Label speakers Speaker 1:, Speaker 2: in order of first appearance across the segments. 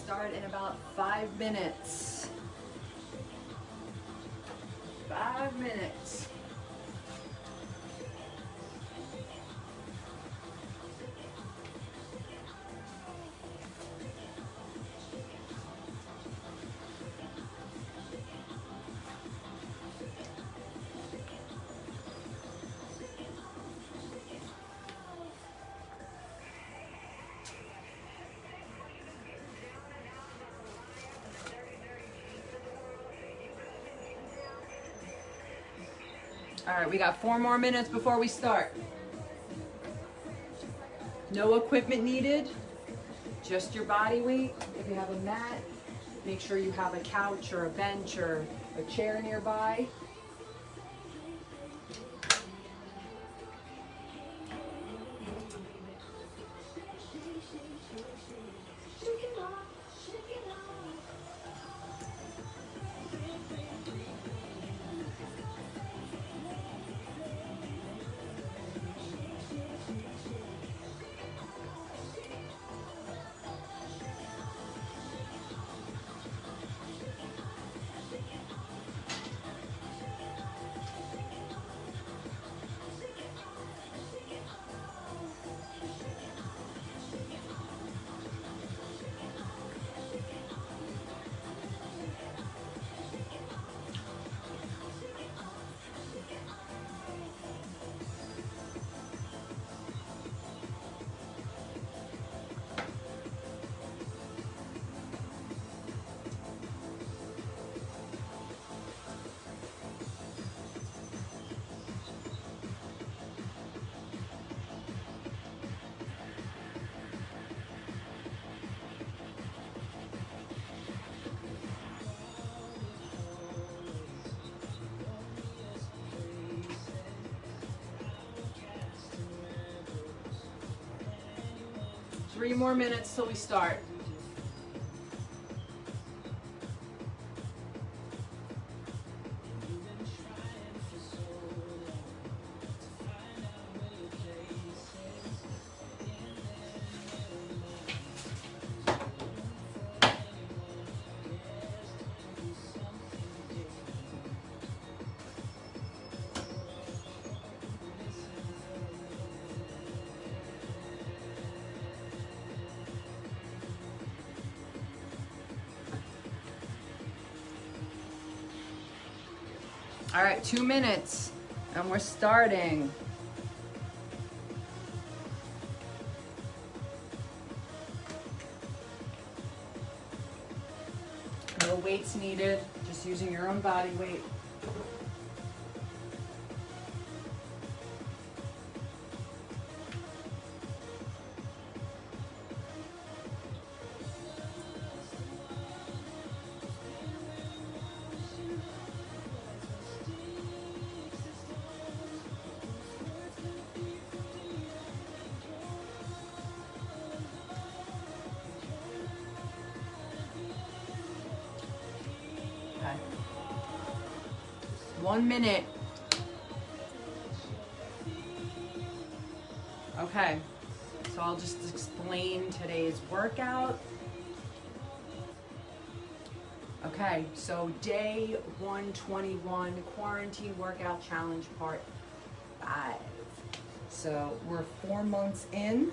Speaker 1: start in about 5 minutes. 5 minutes. All right, we got 4 more minutes before we start. No equipment needed, just your body weight. If you have a mat, make sure you have a couch or a bench or a chair nearby. Three more minutes till we start. All right, 2 minutes, and we're starting. No weights needed, just using your own body weight. Okay. 1 minute. Okay, so I'll just explain today's workout. Okay, so day 121, quarantine workout challenge part 5. So we're 4 months in,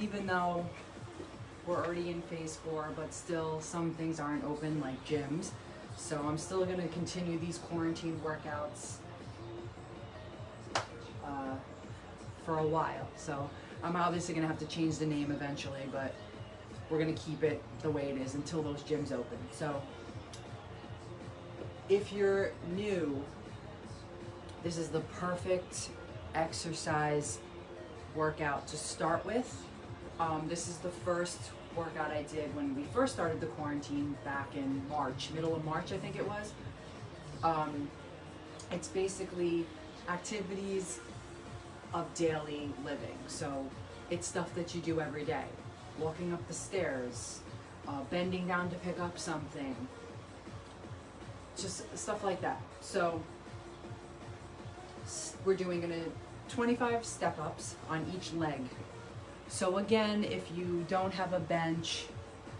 Speaker 1: even though we're already in phase 4, but still some things aren't open like gyms. So I'm still gonna continue these quarantine workouts for a while. So I'm obviously gonna have to change the name eventually, but we're gonna keep it the way it is until those gyms open. So if you're new, this is the perfect exercise workout to start with. This is the first workout I did when we first started the quarantine back in March, middle of March I think it was. It's basically activities of daily living. So it's stuff that you do every day. Walking up the stairs, bending down to pick up something, just stuff like that. So we're doing 25 step-ups on each leg. So again, if you don't have a bench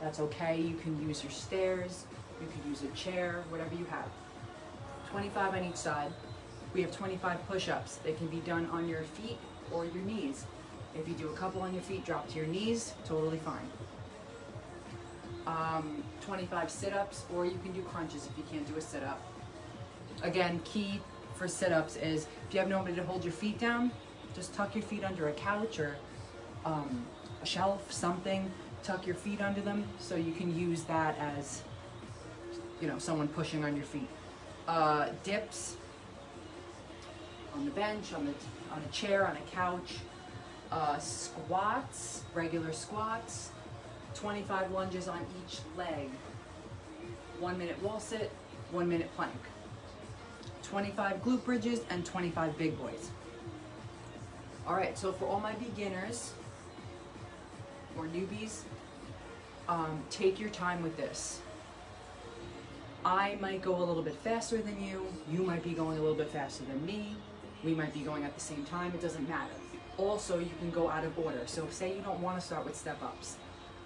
Speaker 1: That's okay. You can use your stairs, you can use a chair, whatever you have. 25 on each side. We have 25 push-ups. They can be done on your feet or your knees. If you do a couple on your feet, drop to your knees, totally fine. 25 sit-ups, or you can do crunches if you can't do a sit-up. Again, key for sit-ups is if you have nobody to hold your feet down, just tuck your feet under a couch or a shelf, something. Tuck your feet under them so you can use that as, you know, someone pushing on your feet. Dips on the bench, on a chair, on a couch. Squats, regular squats. 25 lunges on each leg. 1 minute Wallsit, 1 minute plank. 25 glute bridges and 25 big boys. All right, so for all my beginners or newbies, take your time with this. I might go a little bit faster than you. You might be going a little bit faster than me. We might be going at the same time. It doesn't matter. Also, you can go out of order. So say you don't want to start with step-ups.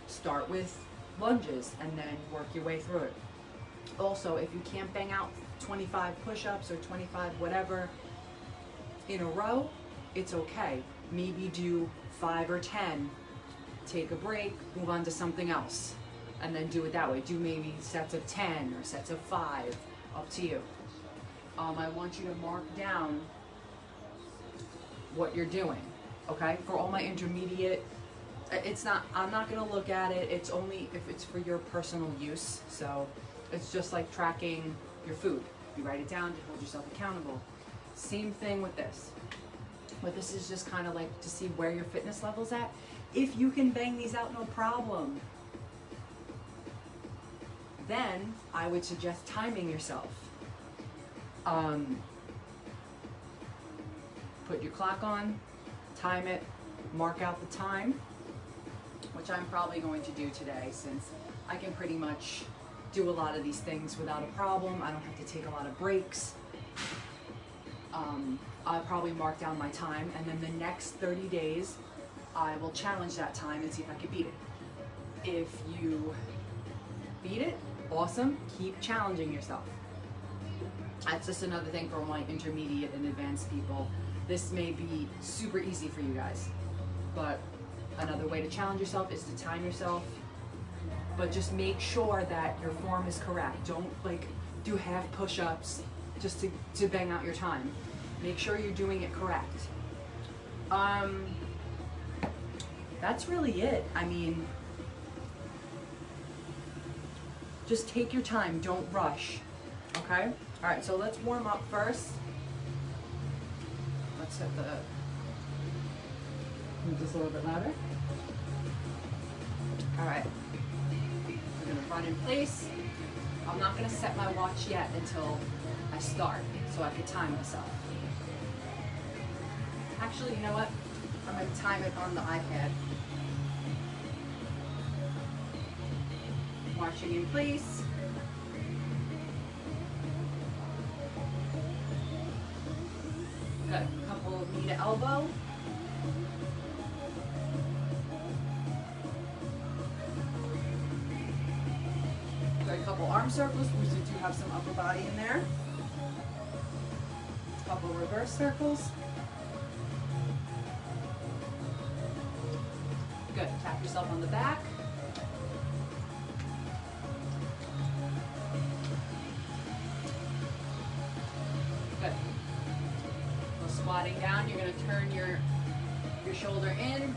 Speaker 1: Start with lunges and then work your way through it. Also, if you can't bang out 25 push-ups or 25 whatever in a row, it's okay. Maybe do 5 or 10, take a break, move on to something else, and then do it that way. Do maybe sets of 10 or sets of 5, up to you. I want you to mark down what you're doing, okay? For all my intermediate, I'm not gonna look at it, it's only if it's for your personal use. So it's just like tracking your food. You write it down to hold yourself accountable. Same thing with this. But this is just kind of like to see where your fitness level's at. If you can bang these out, no problem. Then I would suggest timing yourself. Put your clock on, time it, mark out the time, which I'm probably going to do today since I can pretty much do a lot of these things without a problem. I don't have to take a lot of breaks. I'll probably mark down my time, and then the next 30 days I will challenge that time and see if I can beat it. If you beat it, awesome, keep challenging yourself. That's just another thing for my intermediate and advanced people. This may be super easy for you guys, but another way to challenge yourself is to time yourself. But just make sure that your form is correct. Don't like do half push-ups just to bang out your time. Make sure you're doing it correct. That's really it. I mean, just take your time, don't rush, okay? All right, so let's warm up first. Let's set move this a little bit louder. All right, we're gonna run in place. I'm not gonna set my watch yet until I start, so I can time myself. Actually, you know what? I'm gonna time it on the iPad. Marching in place. Good, a couple of knee to elbow. Good, a couple arm circles, because we do have some upper body in there. A couple reverse circles. Good, tap yourself on the back. Good. So squatting down, you're going to turn your shoulder in,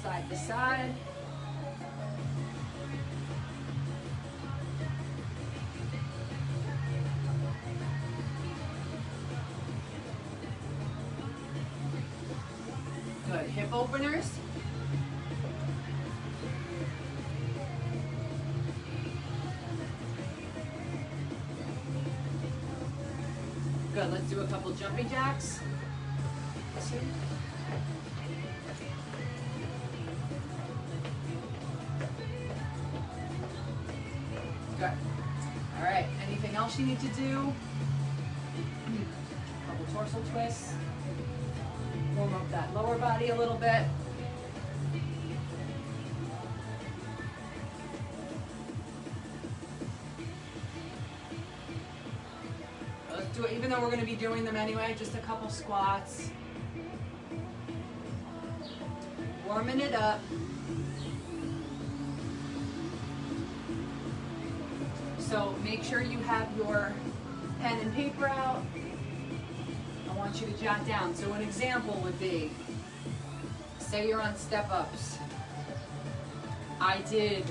Speaker 1: side to side. Good, hip openers. Good, let's do a couple jumping jacks. Good. All right, anything else you need to do? Couple torso twists. Warm up that lower body a little bit. Do it, even though we're going to be doing them anyway, just a couple squats. Warming it up. So make sure you have your pen and paper out. I want you to jot down. So an example would be, say you're on Stepups. I did,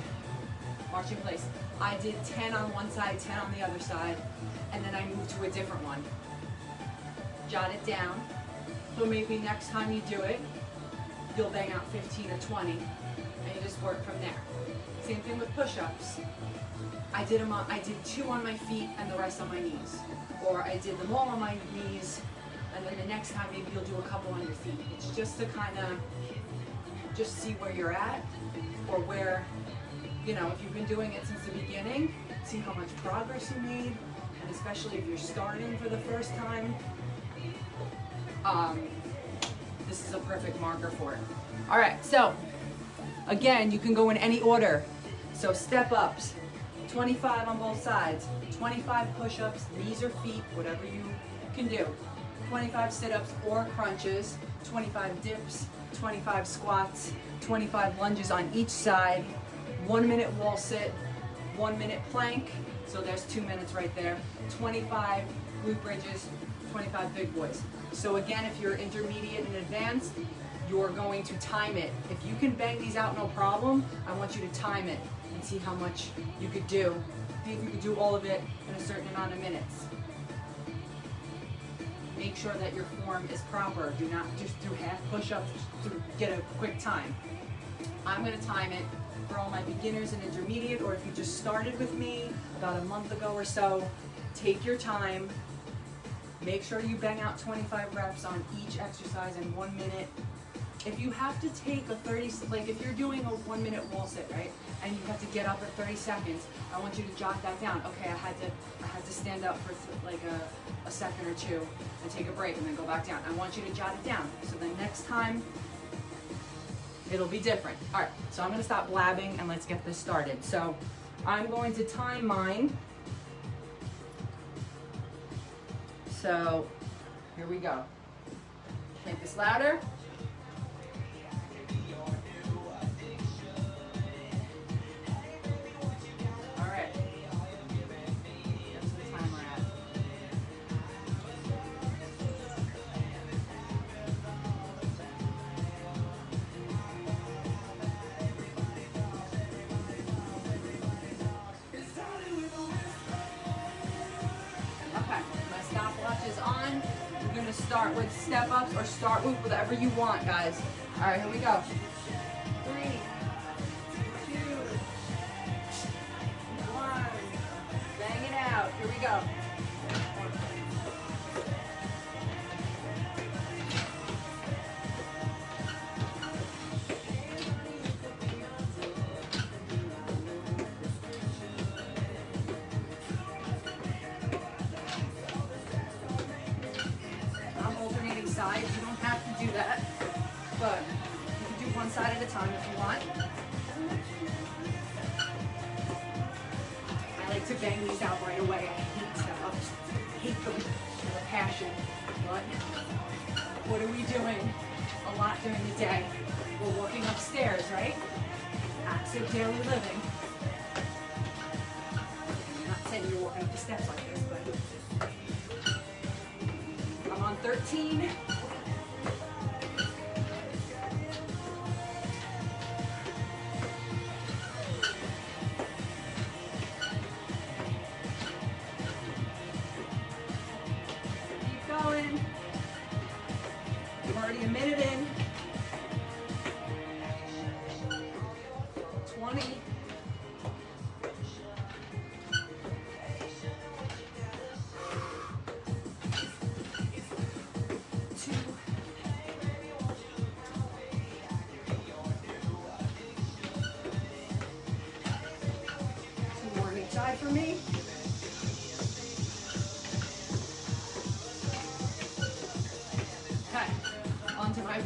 Speaker 1: marching place, I did 10 on one side, 10 on the other side, and then I moved to a different one. Jot it down. So maybe next time you do it, you'll bang out 15 or 20, and you just work from there. Same thing with push-ups. I did 2 on my feet and the rest on my knees. Or I did them all on my knees, and then the next time maybe you'll do a couple on your feet. It's just to kind of just see where you're at, or where, you know, if you've been doing it since the beginning, see how much progress you made, and especially if you're starting for the first time, this is a perfect marker for it. All right, so again, you can go in any order. So step ups, 25 on both sides, 25 push-ups, knees or feet, whatever you can do, 25 sit-ups or crunches, 25 dips, 25 squats, 25 lunges on each side, 1 minute wall sit, 1 minute plank, so there's 2 minutes right there, 25 glute bridges, 25 big boys. So again, if you're intermediate and advanced, you're going to time it. If you can bang these out no problem, I want you to time it and see how much you could do. See if you could do all of it in a certain amount of minutes. Make sure that your form is proper. Do not just do half push-ups to get a quick time. I'm going to time it for all my beginners and intermediate, or if you just started with me about a month ago or so, take your time. Make sure you bang out 25 reps on each exercise in 1 minute. If you have to take a 30, like if you're doing a 1 minute wall sit, right, and you have to get up at 30 seconds, I want you to jot that down. Okay, I had to stand up for like a second or two and take a break and then go back down. I want you to jot it down. So the next time, it'll be different. All right, so I'm gonna stop blabbing and let's get this started. So I'm going to time mine. So here we go. Make this louder. All right. That's the time we're at. Okay, my stopwatch is on. We're gonna start with step ups or start with whatever you want, guys. All right, here we go. 3, 2, 1. Bang it out. Here we go. Sides. You don't have to do that, but you can do one side at a time if you want. I like to bang these out right away. I hate step-ups. I hate them with a passion. But what are we doing a lot during the day? We're working upstairs, right? Active daily living. I'm not saying you're walking up the steps like this, but I'm on 13. Keep going. I'm already a minute in. 20. Side for me. Okay, onto my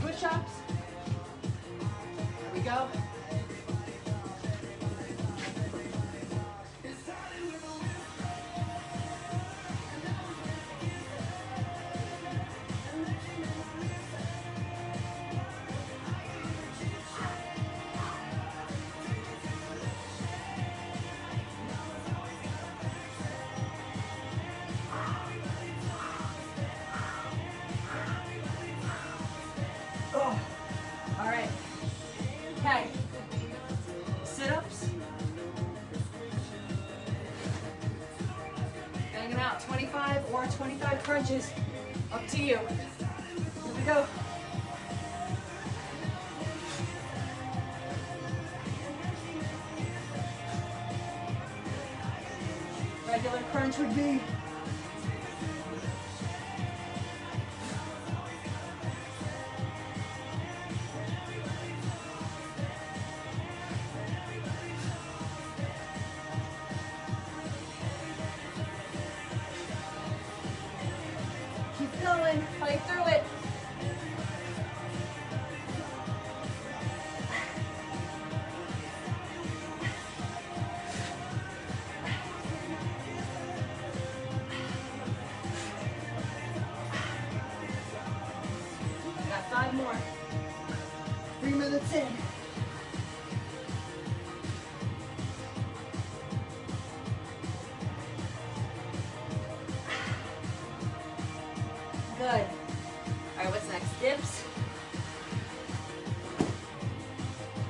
Speaker 1: more 25 crunches. Up to you. Here we go. Regular crunch would be keep going, fight through it. Got 5 more. 3 minutes in. Good. All right, what's next? Dips.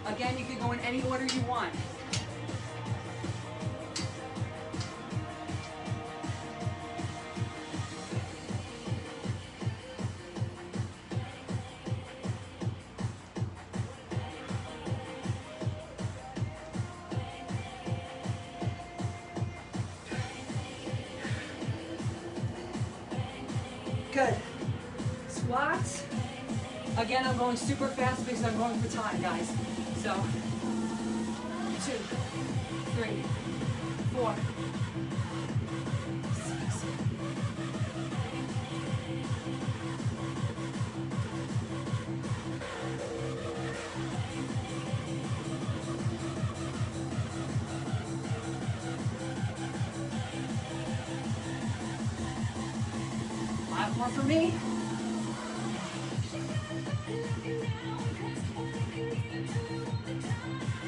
Speaker 1: Again, you can go in any order you want. Good. Squats. Again, I'm going super fast because I'm going for time, guys. So, 2, 3, 4, 6. More for me.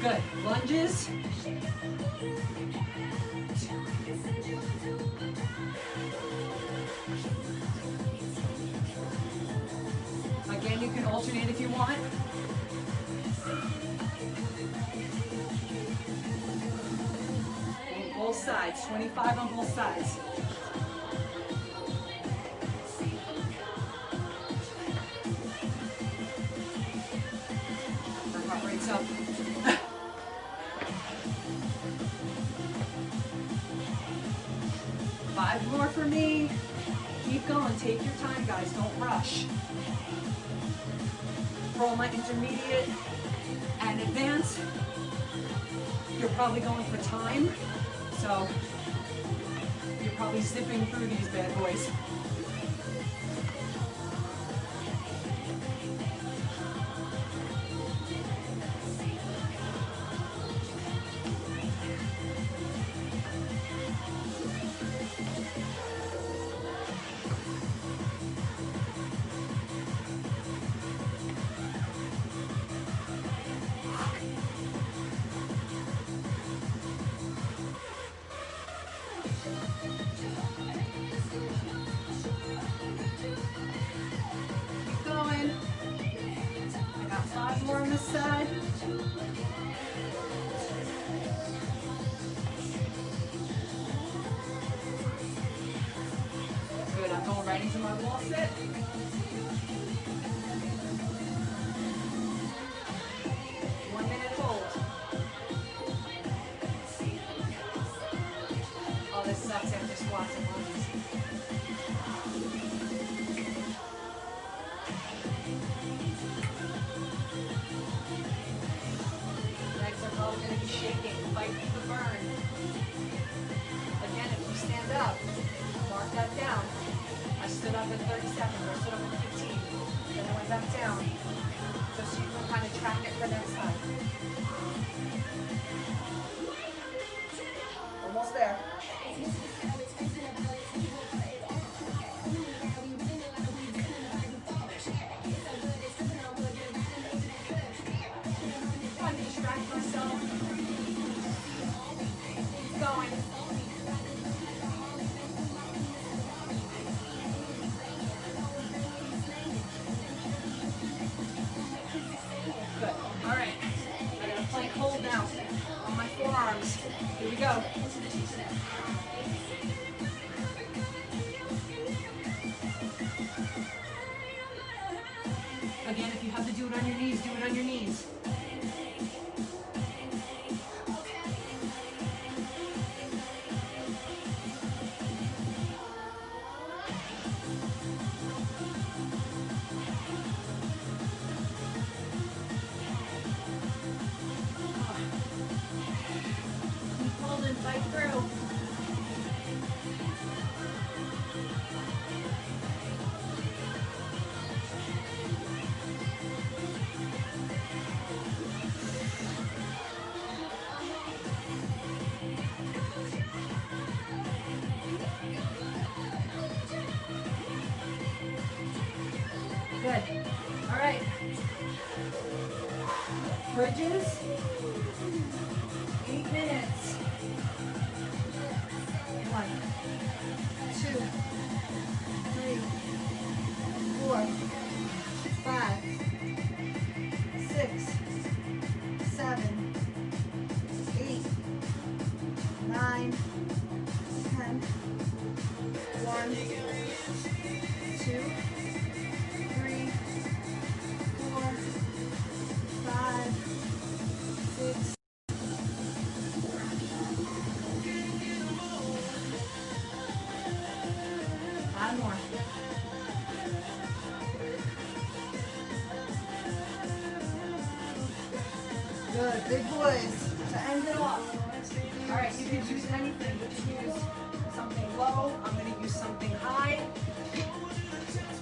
Speaker 1: Good. Lunges. Again, you can alternate if you want. Both sides. 25 on both sides. Up. 5 more for me. Keep going. Take your time, guys. Don't rush. For all my intermediate and advanced, you're probably going for time. So you're probably zipping through these bad boys. More on this side. Good, I'm going right into my wall sit. One minute hold. Oh, this sucks after squats and lunges. Probably going to be shaking, fight the burn. Again, if you stand up, mark that down. I stood up at 30 seconds, or I stood up at 15, then I went back down. Just so you can kind of track it for next time. Almost there. Hold now on my forearms. Here we go. Keep holding, fight through. Good. All right. Bridges. 8 minutes. 1, 2, 3, 4, 5, 6, 7, 8, 9, 10. 1, 2, 3, 4, 5, 6. Five more. Good, big boys. To end it off. All right, you can use anything. You can use something low. I'm going to use something high.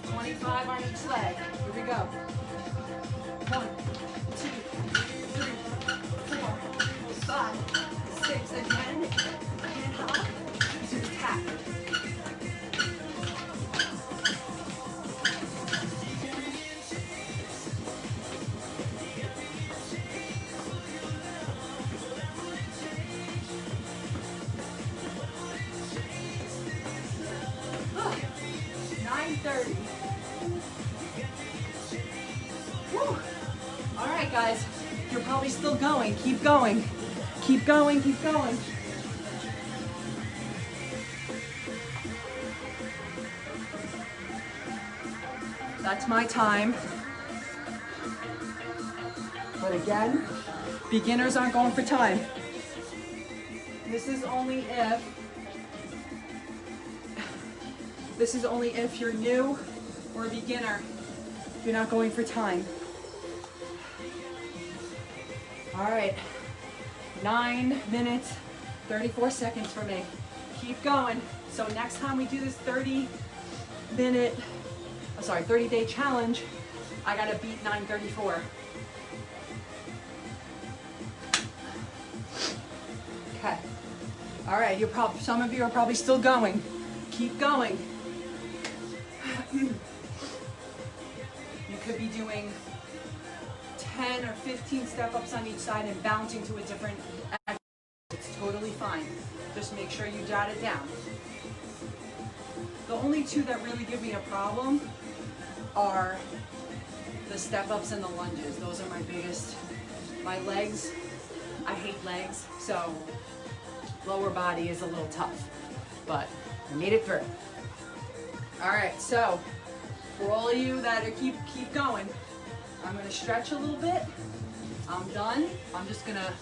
Speaker 1: 25 on each leg. Here we go. 1, 2, 3, 4, 5, 6. Again. And hop. To the tap. All right, guys, you're probably still going. Keep going. Keep going, keep going. That's my time. But again, beginners aren't going for time. This is only if you're new or a beginner. You're not going for time. All right, 9 minutes, 34 seconds for me. Keep going. So next time we do this 30-day challenge, I gotta beat 9:34. Okay. All right, some of you are probably still going. Keep going. You could be doing 10 or 15 step-ups on each side and bouncing to a different exercise. It's totally fine. Just make sure you jot it down. The only two that really give me a problem are the step-ups and the lunges. Those are my biggest. My legs, I hate legs, so lower body is a little tough, but I made it through. All right, so for all of you that are keep going, I'm gonna stretch a little bit. I'm done. I'm just gonna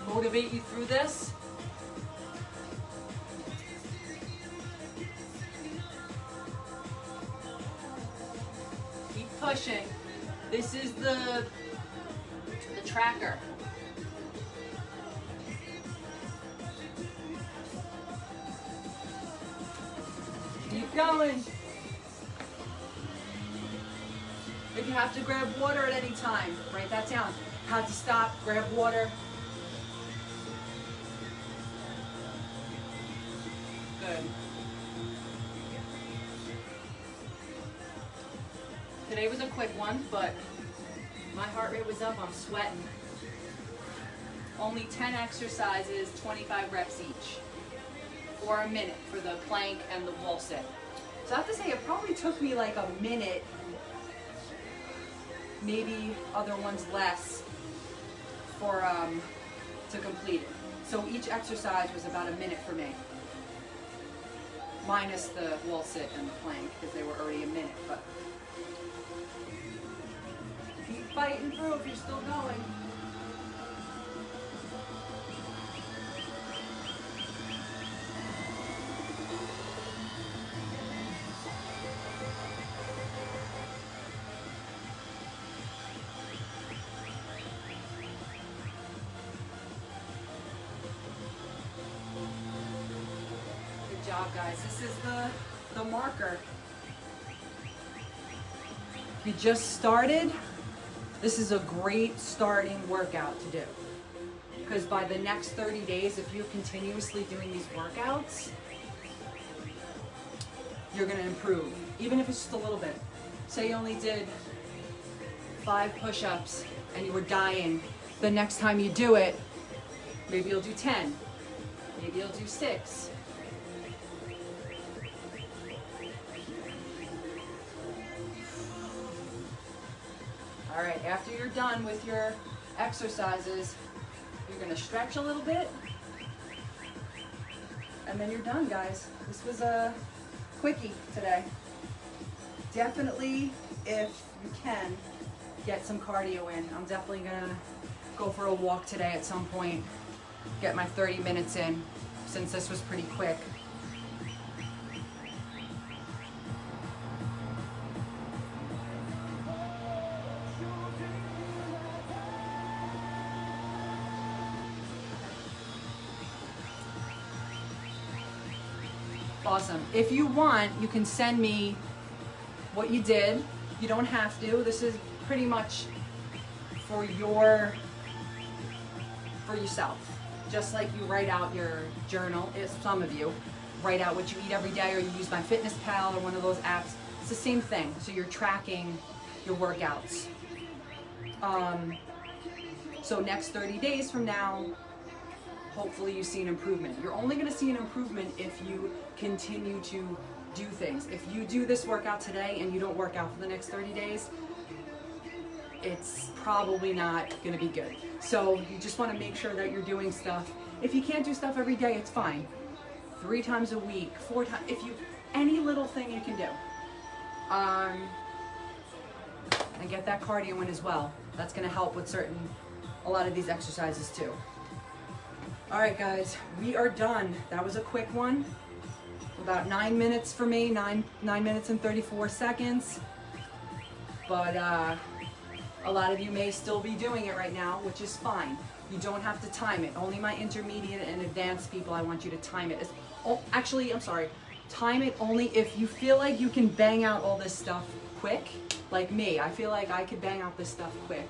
Speaker 1: motivate you through this. Keep pushing. This is the tracker. Keep going. If you have to grab water at any time, write that down. Had to stop, grab water. Good. Today was a quick one, but my heart rate was up, I'm sweating. Only 10 exercises, 25 reps each. For a minute for the plank and the Wallsit. So I have to say it probably took me like a minute, maybe other ones less, for to complete it. So each exercise was about a minute for me, minus the Wallsit and the plank because they were already a minute. But keep fighting through if you're still going. workout, guys. This is the marker. If you just started, this is a great starting workout to do. Because by the next 30 days, if you're continuously doing these workouts, you're gonna improve, even if it's just a little bit. Say you only did 5 push-ups and you were dying. The next time you do it, maybe you'll do 10, maybe you'll do 6. All right, after you're done with your exercises, you're gonna stretch a little bit, and then you're done, guys. This was a quickie today. Definitely, if you can, get some cardio in. I'm definitely gonna go for a walk today at some point, get my 30 minutes in, since this was pretty quick. Awesome. If you want, you can send me what you did. You don't have to. This is pretty much for yourself. Just like you write out your journal, some of you write out what you eat every day, or you use MyFitnessPal or one of those apps. It's the same thing. So you're tracking your workouts. So next 30 days from now, hopefully you see an improvement. You're only going to see an improvement if you continue to do things. If you do this workout today and you don't work out for the next 30 days, it's probably not going to be good. So you just want to make sure that you're doing stuff. If you can't do stuff every day, it's fine. 3 times a week, 4 times, any little thing you can do. And get that cardio in as well. That's going to help with a lot of these exercises too. All right, guys, we are done. That was a quick one. About 9 minutes for me, 9 minutes and 34 seconds. But a lot of you may still be doing it right now, which is fine. You don't have to time it. Only my intermediate and advanced people, I want you to time it. Actually, I'm sorry. Time it only if you feel like you can bang out all this stuff quick. Like me, I feel like I could bang out this stuff quick.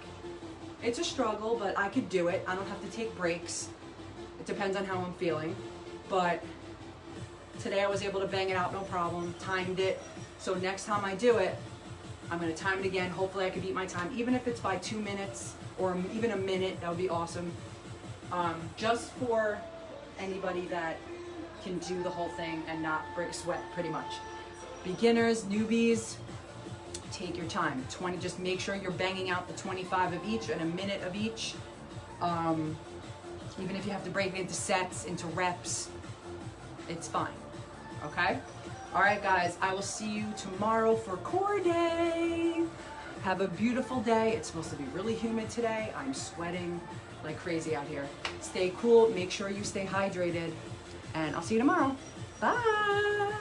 Speaker 1: It's a struggle, but I could do it. I don't have to take breaks. It depends on how I'm feeling. But today I was able to bang it out, no problem. Timed it. So next time I do it, I'm going to time it again. Hopefully I can beat my time, even if it's by 2 minutes or even a minute. That would be awesome. Just for anybody that can do the whole thing and not break sweat, pretty much. Beginners, newbies, take your time. Just make sure you're banging out the 25 of each and a minute of each. Even if you have to break it into sets, into reps, it's fine. Okay? All right, guys, I will see you tomorrow for core day. Have a beautiful day. It's supposed to be really humid today. I'm sweating like crazy out here. Stay cool. Make sure you stay hydrated. And I'll see you tomorrow. Bye.